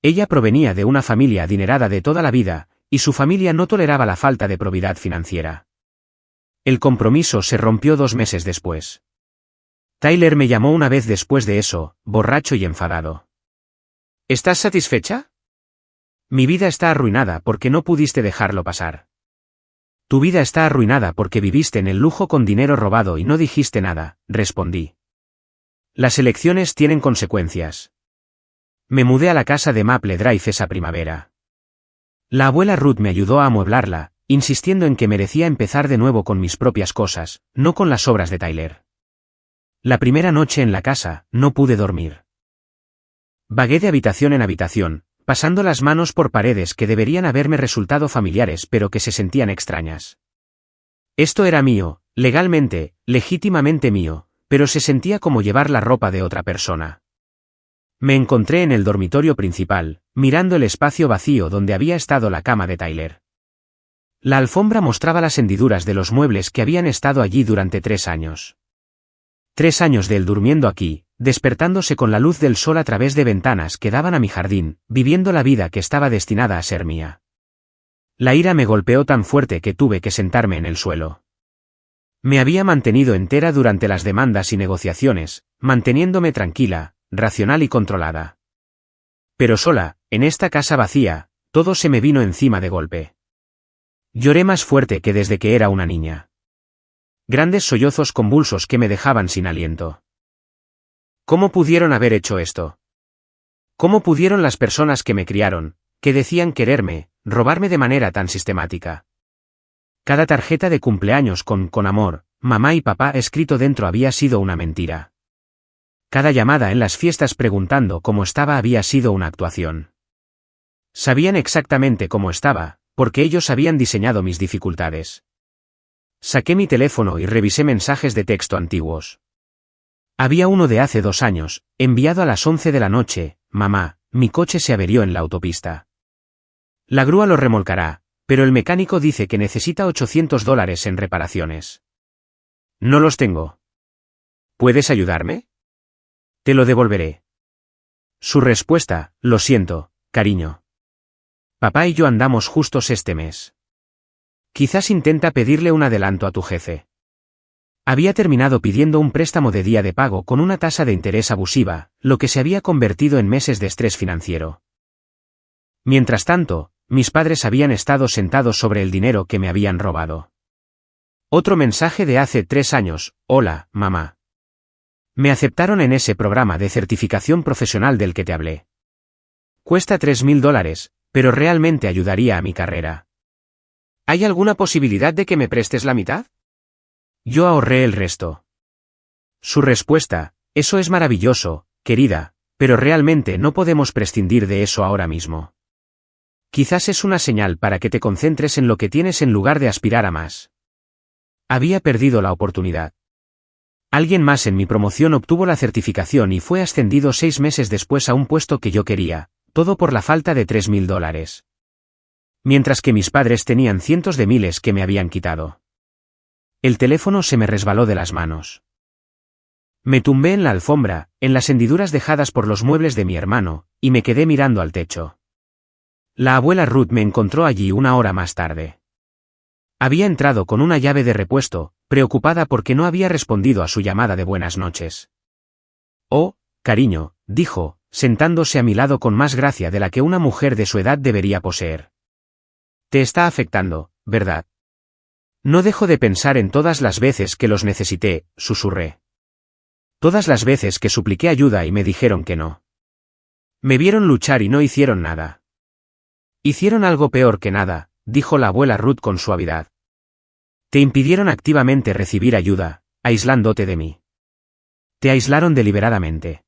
Ella provenía de una familia adinerada de toda la vida, y su familia no toleraba la falta de probidad financiera. El compromiso se rompió 2 meses después. Tyler me llamó una vez después de eso, borracho y enfadado. ¿Estás satisfecha? Mi vida está arruinada porque no pudiste dejarlo pasar. Tu vida está arruinada porque viviste en el lujo con dinero robado y no dijiste nada, respondí. Las elecciones tienen consecuencias. Me mudé a la casa de Maple Drive esa primavera. La abuela Ruth me ayudó a amueblarla, insistiendo en que merecía empezar de nuevo con mis propias cosas, no con las obras de Tyler. La primera noche en la casa, no pude dormir. Vagué de habitación en habitación, pasando las manos por paredes que deberían haberme resultado familiares pero que se sentían extrañas. Esto era mío, legalmente, legítimamente mío, pero se sentía como llevar la ropa de otra persona. Me encontré en el dormitorio principal, mirando el espacio vacío donde había estado la cama de Tyler. La alfombra mostraba las hendiduras de los muebles que habían estado allí durante 3 años. 3 años de él durmiendo aquí, despertándose con la luz del sol a través de ventanas que daban a mi jardín, viviendo la vida que estaba destinada a ser mía. La ira me golpeó tan fuerte que tuve que sentarme en el suelo. Me había mantenido entera durante las demandas y negociaciones, manteniéndome tranquila, racional y controlada. Pero sola, en esta casa vacía, todo se me vino encima de golpe. Lloré más fuerte que desde que era una niña. Grandes sollozos convulsos que me dejaban sin aliento. ¿Cómo pudieron haber hecho esto? ¿Cómo pudieron las personas que me criaron, que decían quererme, robarme de manera tan sistemática? Cada tarjeta de cumpleaños con amor, mamá y papá escrito dentro había sido una mentira. Cada llamada en las fiestas preguntando cómo estaba había sido una actuación. Sabían exactamente cómo estaba, porque ellos habían diseñado mis dificultades. Saqué mi teléfono y revisé mensajes de texto antiguos. Había uno de hace 2 años, enviado a las 11 de la noche: mamá, mi coche se averió en la autopista. La grúa lo remolcará, pero el mecánico dice que necesita $800 en reparaciones. No los tengo. ¿Puedes ayudarme? Te lo devolveré. Su respuesta: lo siento, cariño. Papá y yo andamos justos este mes. Quizás intenta pedirle un adelanto a tu jefe. Había terminado pidiendo un préstamo de día de pago con una tasa de interés abusiva, lo que se había convertido en meses de estrés financiero. Mientras tanto, mis padres habían estado sentados sobre el dinero que me habían robado. Otro mensaje de hace 3 años: hola, mamá. Me aceptaron en ese programa de certificación profesional del que te hablé. Cuesta $3.000, pero realmente ayudaría a mi carrera. ¿Hay alguna posibilidad de que me prestes la mitad? Yo ahorré el resto. Su respuesta: eso es maravilloso, querida, pero realmente no podemos prescindir de eso ahora mismo. Quizás es una señal para que te concentres en lo que tienes en lugar de aspirar a más. Había perdido la oportunidad. Alguien más en mi promoción obtuvo la certificación y fue ascendido 6 meses después a un puesto que yo quería, todo por la falta de $3.000. Mientras que mis padres tenían cientos de miles que me habían quitado. El teléfono se me resbaló de las manos. Me tumbé en la alfombra, en las hendiduras dejadas por los muebles de mi hermano, y me quedé mirando al techo. La abuela Ruth me encontró allí 1 hora más tarde. Había entrado con una llave de repuesto, preocupada porque no había respondido a su llamada de buenas noches. Oh, cariño, dijo, sentándose a mi lado con más gracia de la que una mujer de su edad debería poseer. Te está afectando, ¿verdad? No dejo de pensar en todas las veces que los necesité, susurré. Todas las veces que supliqué ayuda y me dijeron que no. Me vieron luchar y no hicieron nada. Hicieron algo peor que nada, dijo la abuela Ruth con suavidad. Te impidieron activamente recibir ayuda, aislándote de mí. Te aislaron deliberadamente.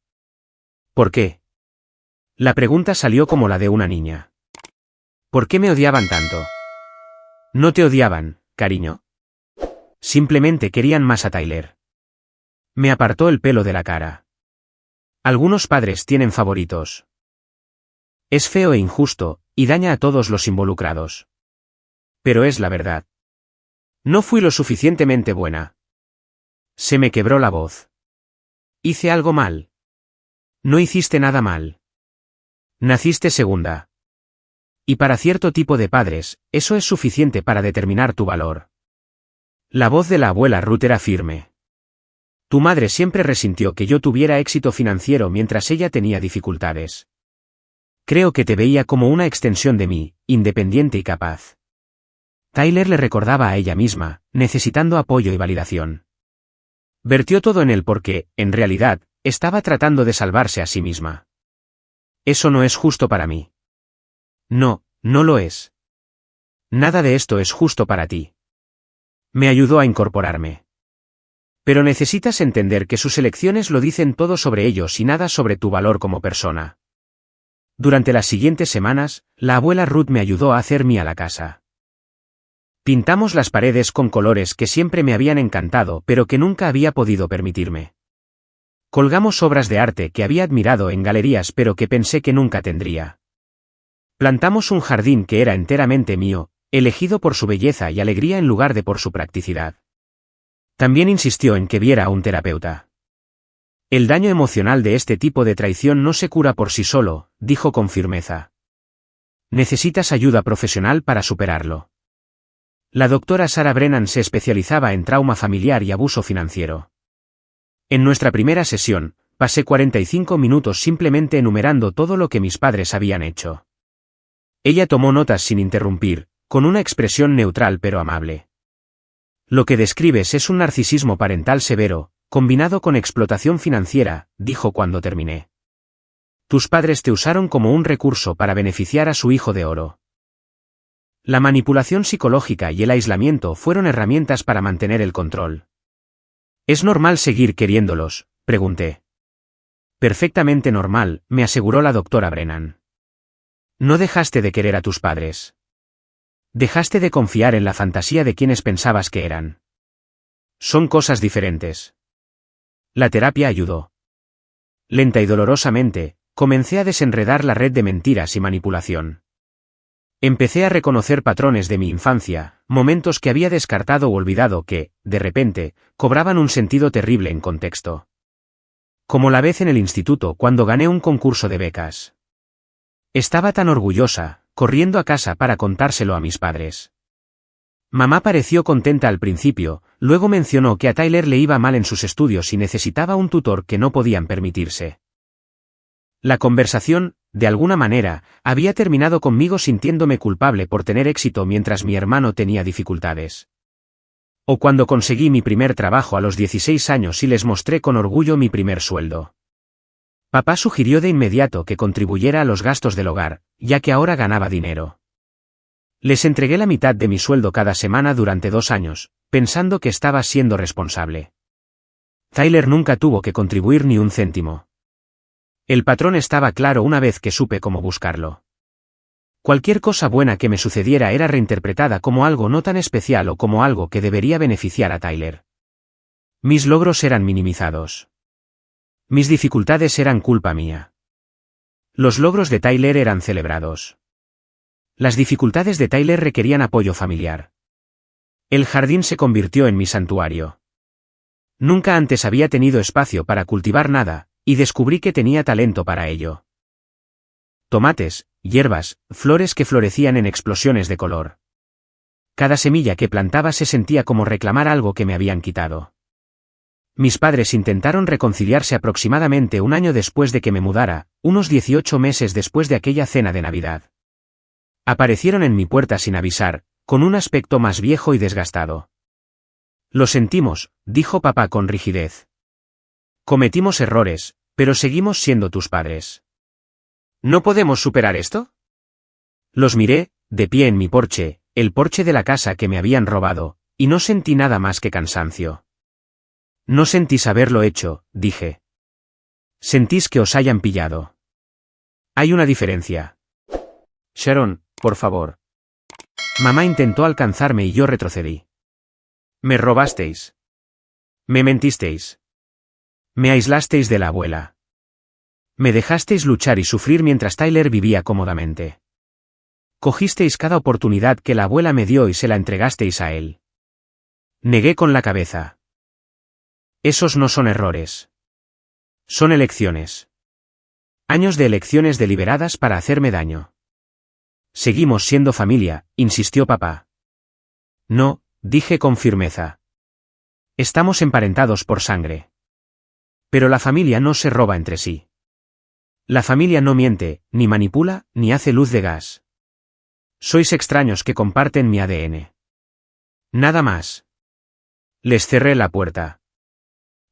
¿Por qué? La pregunta salió como la de una niña. ¿Por qué me odiaban tanto? No te odiaban, cariño. Simplemente querían más a Tyler. Me apartó el pelo de la cara. Algunos padres tienen favoritos. Es feo e injusto, y daña a todos los involucrados. Pero es la verdad. No fui lo suficientemente buena. Se me quebró la voz. ¿Hice algo mal? No hiciste nada mal. Naciste segunda. Y para cierto tipo de padres, eso es suficiente para determinar tu valor. La voz de la abuela Ruth era firme. Tu madre siempre resintió que yo tuviera éxito financiero mientras ella tenía dificultades. Creo que te veía como una extensión de mí, independiente y capaz. Tyler le recordaba a ella misma, necesitando apoyo y validación. Vertió todo en él porque, en realidad, estaba tratando de salvarse a sí misma. Eso no es justo para mí. No, no lo es. Nada de esto es justo para ti. Me ayudó a incorporarme. Pero necesitas entender que sus elecciones lo dicen todo sobre ellos y nada sobre tu valor como persona. Durante las siguientes semanas, la abuela Ruth me ayudó a hacer mía la casa. Pintamos las paredes con colores que siempre me habían encantado pero que nunca había podido permitirme. Colgamos obras de arte que había admirado en galerías pero que pensé que nunca tendría. Plantamos un jardín que era enteramente mío, elegido por su belleza y alegría en lugar de por su practicidad. También insistió en que viera a un terapeuta. El daño emocional de este tipo de traición no se cura por sí solo, dijo con firmeza. Necesitas ayuda profesional para superarlo. La doctora Sarah Brennan se especializaba en trauma familiar y abuso financiero. En nuestra primera sesión, pasé 45 minutos simplemente enumerando todo lo que mis padres habían hecho. Ella tomó notas sin interrumpir, con una expresión neutral pero amable. Lo que describes es un narcisismo parental severo, combinado con explotación financiera, dijo cuando terminé. Tus padres te usaron como un recurso para beneficiar a su hijo de oro. La manipulación psicológica y el aislamiento fueron herramientas para mantener el control. ¿Es normal seguir queriéndolos?, pregunté. Perfectamente normal, me aseguró la doctora Brennan. No dejaste de querer a tus padres. Dejaste de confiar en la fantasía de quienes pensabas que eran. Son cosas diferentes. La terapia ayudó. Lenta y dolorosamente, comencé a desenredar la red de mentiras y manipulación. Empecé a reconocer patrones de mi infancia, momentos que había descartado o olvidado que, de repente, cobraban un sentido terrible en contexto. Como la vez en el instituto cuando gané un concurso de becas. Estaba tan orgullosa, corriendo a casa para contárselo a mis padres. Mamá pareció contenta al principio, luego mencionó que a Tyler le iba mal en sus estudios y necesitaba un tutor que no podían permitirse. La conversación, de alguna manera, había terminado conmigo sintiéndome culpable por tener éxito mientras mi hermano tenía dificultades. O cuando conseguí mi primer trabajo a los 16 años y les mostré con orgullo mi primer sueldo. Papá sugirió de inmediato que contribuyera a los gastos del hogar, ya que ahora ganaba dinero. Les entregué la mitad de mi sueldo cada semana durante 2 años, pensando que estaba siendo responsable. Tyler nunca tuvo que contribuir ni un céntimo. El patrón estaba claro una vez que supe cómo buscarlo. Cualquier cosa buena que me sucediera era reinterpretada como algo no tan especial o como algo que debería beneficiar a Tyler. Mis logros eran minimizados. Mis dificultades eran culpa mía. Los logros de Tyler eran celebrados. Las dificultades de Tyler requerían apoyo familiar. El jardín se convirtió en mi santuario. Nunca antes había tenido espacio para cultivar nada, y descubrí que tenía talento para ello. Tomates, hierbas, flores que florecían en explosiones de color. Cada semilla que plantaba se sentía como reclamar algo que me habían quitado. Mis padres intentaron reconciliarse aproximadamente un año después de que me mudara, unos 18 meses después de aquella cena de Navidad. Aparecieron en mi puerta sin avisar, con un aspecto más viejo y desgastado. Lo sentimos, dijo papá con rigidez. Cometimos errores, pero seguimos siendo tus padres. ¿No podemos superar esto? Los miré, de pie en mi porche, el porche de la casa que me habían robado, y no sentí nada más que cansancio. No sentís haberlo hecho, dije. Sentís que os hayan pillado. Hay una diferencia. Sharon, por favor. Mamá intentó alcanzarme y yo retrocedí. Me robasteis. Me mentisteis. Me aislasteis de la abuela. Me dejasteis luchar y sufrir mientras Tyler vivía cómodamente. Cogisteis cada oportunidad que la abuela me dio y se la entregasteis a él. Negué con la cabeza. Esos no son errores. Son elecciones. Años de elecciones deliberadas para hacerme daño. Seguimos siendo familia, insistió papá. No, dije con firmeza. Estamos emparentados por sangre. Pero la familia no se roba entre sí. La familia no miente, ni manipula, ni hace luz de gas. Sois extraños que comparten mi ADN. Nada más. Les cerré la puerta.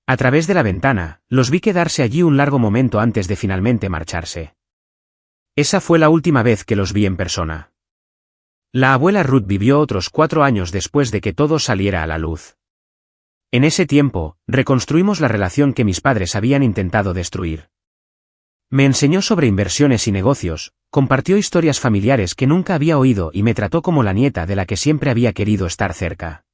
A través de la ventana, los vi quedarse allí un largo momento antes de finalmente marcharse. Esa fue la última vez que los vi en persona. La abuela Ruth vivió otros 4 años después de que todo saliera a la luz. En ese tiempo, reconstruimos la relación que mis padres habían intentado destruir. Me enseñó sobre inversiones y negocios, compartió historias familiares que nunca había oído y me trató como la nieta de la que siempre había querido estar cerca.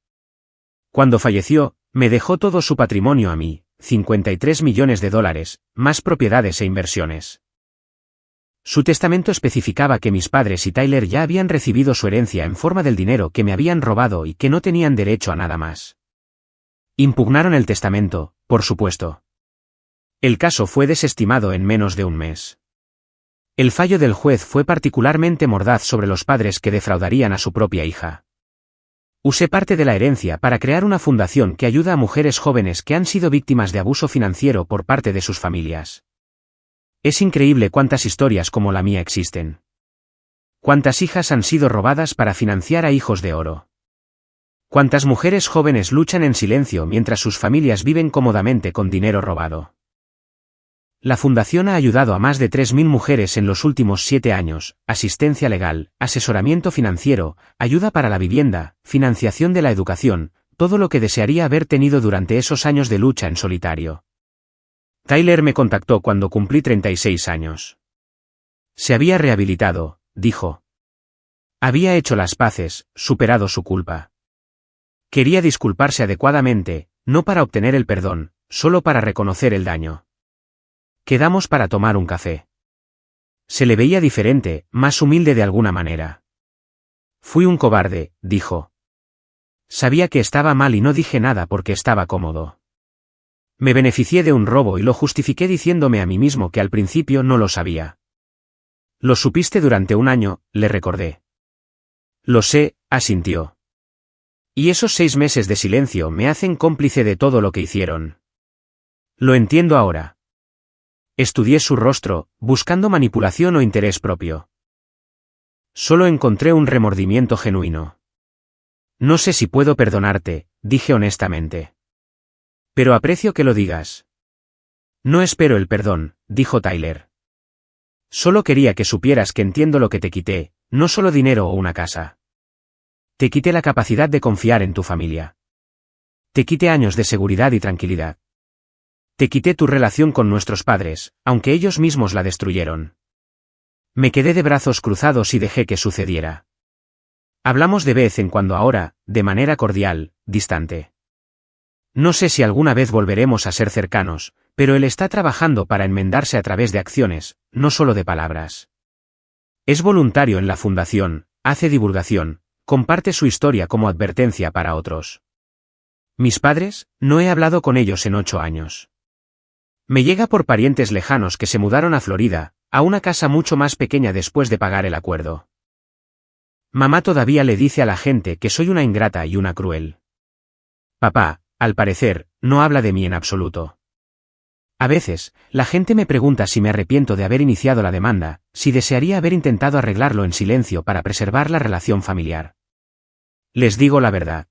Cuando falleció, me dejó todo su patrimonio a mí, $53 millones, más propiedades e inversiones. Su testamento especificaba que mis padres y Tyler ya habían recibido su herencia en forma del dinero que me habían robado y que no tenían derecho a nada más. Impugnaron el testamento, por supuesto. El caso fue desestimado en menos de un mes. El fallo del juez fue particularmente mordaz sobre los padres que defraudarían a su propia hija. Usé parte de la herencia para crear una fundación que ayuda a mujeres jóvenes que han sido víctimas de abuso financiero por parte de sus familias. Es increíble cuántas historias como la mía existen. Cuántas hijas han sido robadas para financiar a hijos de oro. Cuántas mujeres jóvenes luchan en silencio mientras sus familias viven cómodamente con dinero robado. La fundación ha ayudado a más de 3.000 mujeres en los últimos 7 años, asistencia legal, asesoramiento financiero, ayuda para la vivienda, financiación de la educación, todo lo que desearía haber tenido durante esos años de lucha en solitario. Tyler me contactó cuando cumplí 36 años. Se había rehabilitado, dijo. Había hecho las paces, superado su culpa. Quería disculparse adecuadamente, no para obtener el perdón, solo para reconocer el daño. Quedamos para tomar un café. Se le veía diferente, más humilde de alguna manera. Fui un cobarde, dijo. Sabía que estaba mal y no dije nada porque estaba cómodo. Me beneficié de un robo y lo justifiqué diciéndome a mí mismo que al principio no lo sabía. Lo supiste durante un año, le recordé. Lo sé, asintió. Y esos 6 meses de silencio me hacen cómplice de todo lo que hicieron. Lo entiendo ahora. Estudié su rostro, buscando manipulación o interés propio. Solo encontré un remordimiento genuino. No sé si puedo perdonarte, dije honestamente. Pero aprecio que lo digas. No espero el perdón, dijo Tyler. Solo quería que supieras que entiendo lo que te quité, no solo dinero o una casa. Te quité la capacidad de confiar en tu familia. Te quité años de seguridad y tranquilidad. Te quité tu relación con nuestros padres, aunque ellos mismos la destruyeron. Me quedé de brazos cruzados y dejé que sucediera. Hablamos de vez en cuando ahora, de manera cordial, distante. No sé si alguna vez volveremos a ser cercanos, pero él está trabajando para enmendarse a través de acciones, no solo de palabras. Es voluntario en la fundación, hace divulgación, comparte su historia como advertencia para otros. Mis padres, no he hablado con ellos en 8 años. Me llega por parientes lejanos que se mudaron a Florida, a una casa mucho más pequeña después de pagar el acuerdo. Mamá todavía le dice a la gente que soy una ingrata y una cruel. Papá, al parecer, no habla de mí en absoluto. A veces, la gente me pregunta si me arrepiento de haber iniciado la demanda, si desearía haber intentado arreglarlo en silencio para preservar la relación familiar. Les digo la verdad.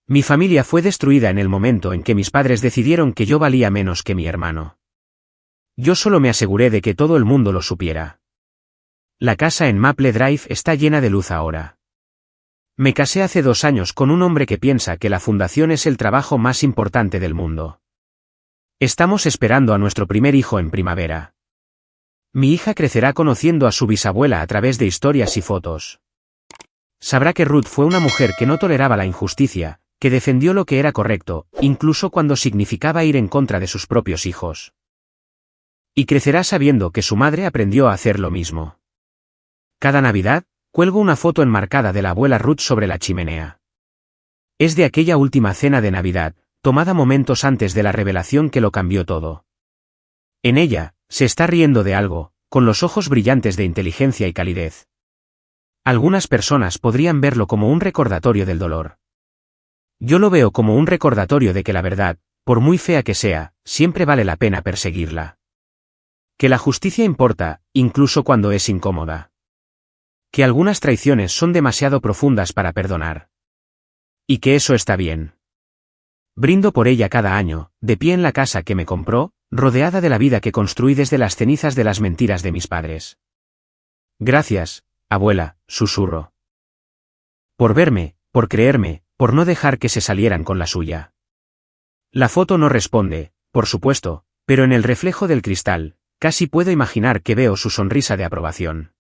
Mi familia fue destruida en el momento en que mis padres decidieron que yo valía menos que mi hermano. Yo solo me aseguré de que todo el mundo lo supiera. La casa en Maple Drive está llena de luz ahora. Me casé hace 2 años con un hombre que piensa que la fundación es el trabajo más importante del mundo. Estamos esperando a nuestro primer hijo en primavera. Mi hija crecerá conociendo a su bisabuela a través de historias y fotos. Sabrá que Ruth fue una mujer que no toleraba la injusticia, que defendió lo que era correcto, incluso cuando significaba ir en contra de sus propios hijos. Y crecerá sabiendo que su madre aprendió a hacer lo mismo. Cada Navidad, cuelgo una foto enmarcada de la abuela Ruth sobre la chimenea. Es de aquella última cena de Navidad, tomada momentos antes de la revelación que lo cambió todo. En ella, se está riendo de algo, con los ojos brillantes de inteligencia y calidez. Algunas personas podrían verlo como un recordatorio del dolor. Yo lo veo como un recordatorio de que la verdad, por muy fea que sea, siempre vale la pena perseguirla. Que la justicia importa, incluso cuando es incómoda. Que algunas traiciones son demasiado profundas para perdonar. Y que eso está bien. Brindo por ella cada año, de pie en la casa que me compró, rodeada de la vida que construí desde las cenizas de las mentiras de mis padres. Gracias, abuela, susurro. Por verme, por creerme, por no dejar que se salieran con la suya. La foto no responde, por supuesto, pero en el reflejo del cristal, casi puedo imaginar que veo su sonrisa de aprobación.